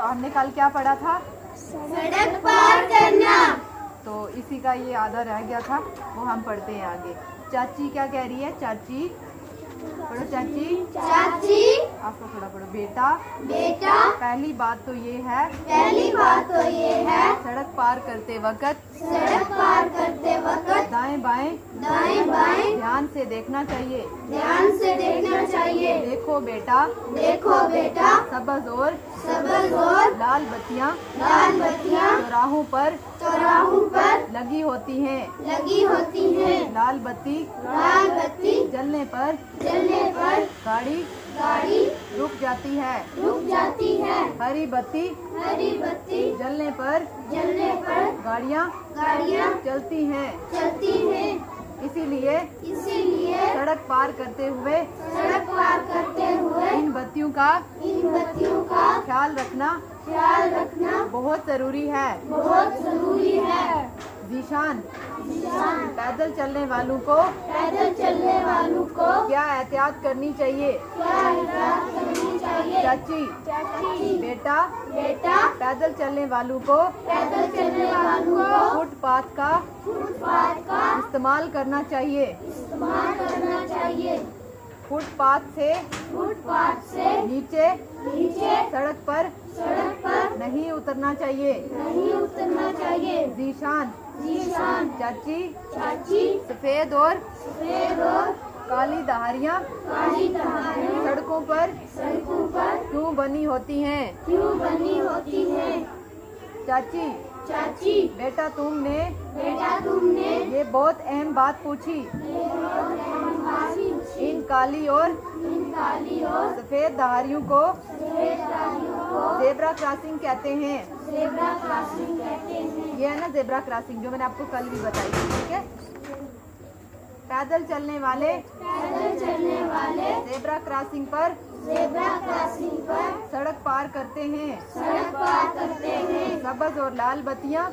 हमने कल क्या पढ़ा था? सड़क पार करना। तो इसी का ये आधा रह गया था, वो हम पढ़ते हैं आगे। चाची क्या कह रही है? चाची पढ़ो। चाची चाची आपको थोड़ा पढ़ो। बेटा बेटा पहली बात तो ये है, पहली बात तो ये है, सड़क पार करते वक्त सड़क पार करते वक्त दाएं बाएं दाएं बाएं ध्यान से देखना चाहिए। ध्यान से देखना चाहिए। देखो बेटा देखो बेटा सब्ज और सब्ज और लाल बत्तियां चौराहों पर लगी होती हैं। लगी होती हैं। लाल बत्ती जलने पर गाड़ी रुक जाती है। हरी बत्ती जलने पर गाड़ियाँ चलती हैं। इसीलिए सड़क पार करते हुए इन बत्तियों का ख्याल रखना बहुत जरूरी है। जीशान पैदल चलने वालों को क्या एहतियात करनी चाहिए? चाची बेटा पैदल चलने वालों को फुटपाथ का इस्तेमाल करना चाहिए। फुटपाथ से नीचे सड़क पर नहीं उतरना चाहिए। जीशान चाची सफेद और काली दहाड़ियाँ सड़कों पर क्यों बनी होती हैं? चाची बेटा तुमने ये बहुत अहम बात पूछी। इन काली और सफेद दहाड़ियों को जेब्रा क्रॉसिंग कहते हैं। ये है ना जेब्रा क्रॉसिंग, जो मैंने आपको कल भी बताई थी। ठीक है। पैदल चलने वाले जेब्रा क्रॉसिंग पर सड़क पार करते हैं। सब्ज और लाल बत्तियां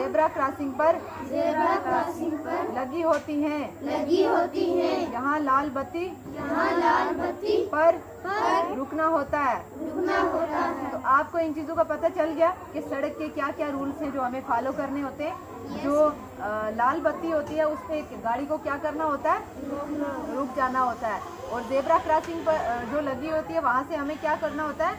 जेब्रा क्रॉसिंग पर लगी होती हैं। यहाँ लाल बत्ती पर रुकना होता है। तो आपको इन चीज़ों का पता चल गया कि सड़क के क्या क्या रूल्स हैं जो हमें फॉलो करने होते हैं। जो लाल बत्ती होती है उस पर गाड़ी को क्या करना होता है? रुक जाना होता है। और जेब्रा क्रॉसिंग पर जो लगी होती है वहाँ से हमें क्या करना होता है?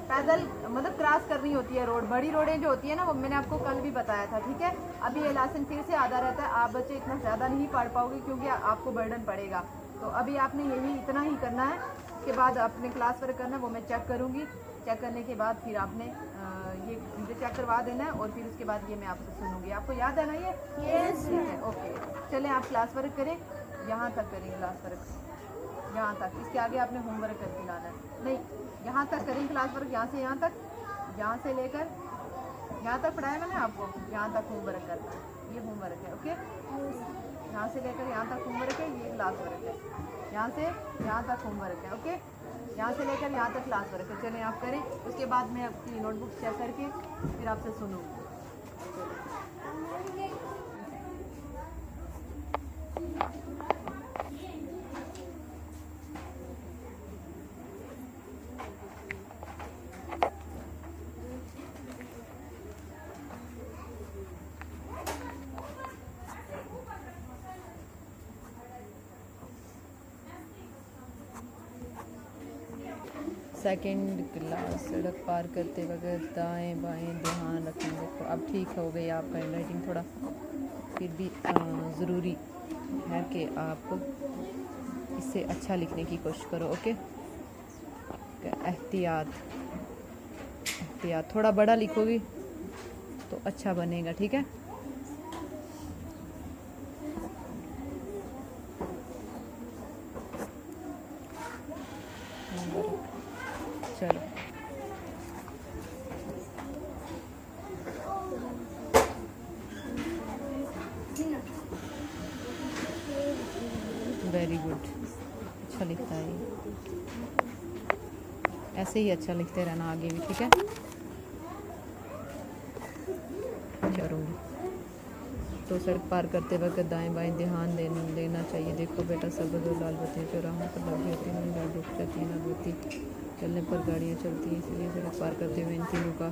पैदल मतलब क्रॉस करनी होती है रोड। बड़ी रोडें जो होती है ना, वो मैंने आपको कल भी बताया था। ठीक है। अभी ये लेसन फिर से आधा रहता है। आप बच्चे इतना ज़्यादा नहीं पढ़ पाओगे क्योंकि आपको बर्डन पड़ेगा। तो अभी आपने यही इतना ही करना है। उसके बाद अपने क्लास वर्क करना है, वो मैं चेक करूँगी। चेक करने के बाद फिर आपने ये मुझे चेक करवा देना है और फिर उसके बाद ये मैं आपसे सुनूंगी। आपको याद है ना ये? यस। ठीक है। ओके, चलें आप क्लास वर्क करें। यहाँ तक करें क्लास वर्क, यहाँ तक। इसके आगे आपने होमवर्क करके लाना है। नहीं, यहाँ तक करें क्लास वर्क, यहाँ से यहाँ तक, यहाँ से लेकर यहाँ तक पढ़ाया मैंने आपको। यहाँ तक होमवर्क करना है। ये होमवर्क है। ओके, यहाँ से लेकर यहाँ तक होमवर्क है। ये क्लास वर्क है। यहाँ से यहाँ तक होमवर्क है। ओके, यहाँ से लेकर यहाँ तक क्लास वर्क है। चलें आप करें। उसके बाद मैं अपनी नोटबुक चेक करके फिर आपसे सुनूँगी। सेकंड क्लास सड़क पार करते वक्त दाएं बाएं ध्यान रखें। देखो अब ठीक हो गई आपका हैंडराइटिंग। थोड़ा फिर भी ज़रूरी है कि आप इससे अच्छा लिखने की कोशिश करो। ओके, एहतियात थोड़ा बड़ा लिखोगी तो अच्छा बनेगा। ठीक है। चलो, वेरी गुड। अच्छा लिखता है ये, ऐसे ही अच्छा लिखते रहना आगे भी। ठीक है। चलो, तो सड़क पार करते वक्त दाएं बाएं ध्यान देना चाहिए। देखो बेटा सब्ज़ और लाल बत्तियां चौराहों पर लगी होती हैं। रुक जाती है ना बत्ती चलने पर गाड़ियाँ चलती हैं, इसलिए सड़क पार करते हुए इन चीज़ों का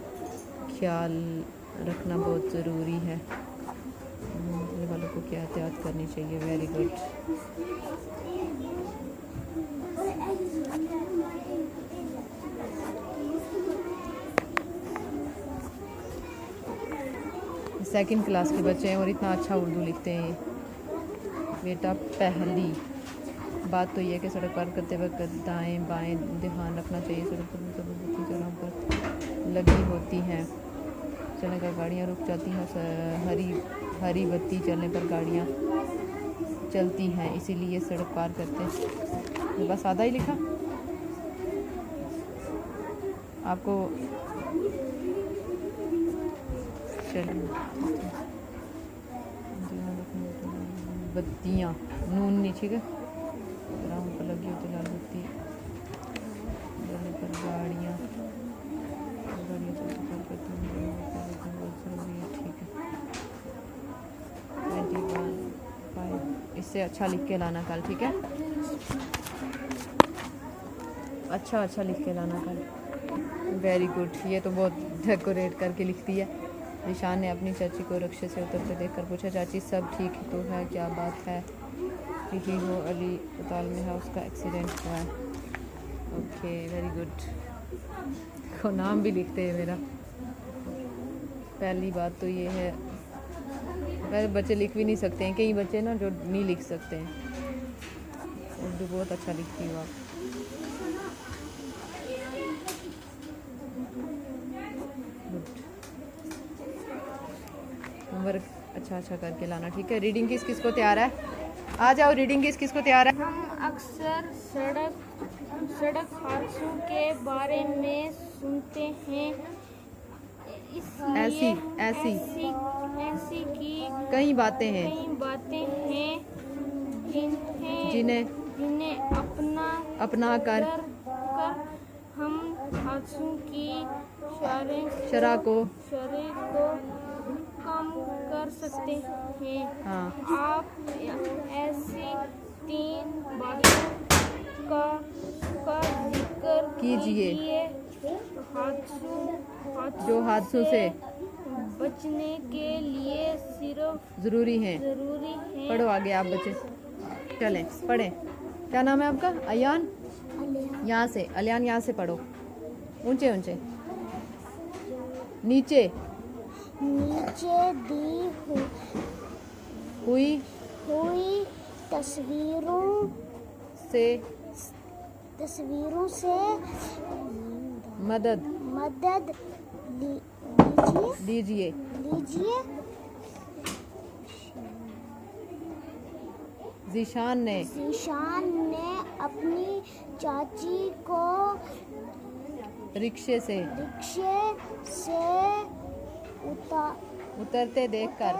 ख्याल रखना बहुत ज़रूरी है। मोहल्ले वालों को क्या एहतियात करनी चाहिए। Very good. सेकंड क्लास के बच्चे हैं और इतना अच्छा उर्दू लिखते हैं। बेटा पहली बात तो ये है कि सड़क पार करते वक्त दाएं बाएं ध्यान रखना चाहिए। सड़क पर बत्ती जगह पर लगी होती हैं, चलने का गाड़ियाँ रुक जाती हैं। हरी बत्ती चलने पर गाड़ियाँ चलती हैं, इसीलिए सड़क पार करते हैं। बस आधा ही लिखा आपको। बत्तियाँ नून नहीं, ठीक है। राम पर लगी होती लाल बत्ती जलने पर गाड़ियाँ चलती पार करती हैं, ठीक है। 25 इससे अच्छा लिख के लाना कल, ठीक है। अच्छा लिख के लाना कल। Very good. ये तो बहुत डेकोरेट करके लिखती है। निशान ने अपनी चाची को रिक्शे से उतरते देखकर पूछा, चाची सब ठीक तो है, क्या बात है? यही हो अली अस्पताल में है, उसका एक्सीडेंट हुआ है। Okay very good. को नाम भी लिखते हैं मेरा। पहली बात तो ये है, वैसे बच्चे लिख भी नहीं सकते हैं, कई बच्चे ना जो नहीं लिख सकते हैं। उर्दू बहुत अच्छा लिखती हो आप। होमवर्क अच्छा करके लाना, ठीक है। रीडिंग किस को तैयार है? आ जाओ। रीडिंग किस को तैयार है? हम अक्सर सड़क हादसों के बारे में सुनते हैं, इसलिए ऐसी की कई बातें हैं जिन्हें अपना कर हम हादसों की शरह को कम कर सकते हैं। हाँ। आप ऐसी 3 बातों का जिक्र कीजिए जो हादसों से बचने के लिए सिर्फ ज़रूरी है। पढ़ो आगे आप बच्चे, चलें पढ़ें। क्या नाम है आपका? अयान। यहाँ से अलियान, यहाँ से पढ़ो। ऊंचे नीचे दी हुई तस्वीरों से मदद लीजिए। ज़ीशान ने अपनी चाची को रिक्शे से उतरते देखकर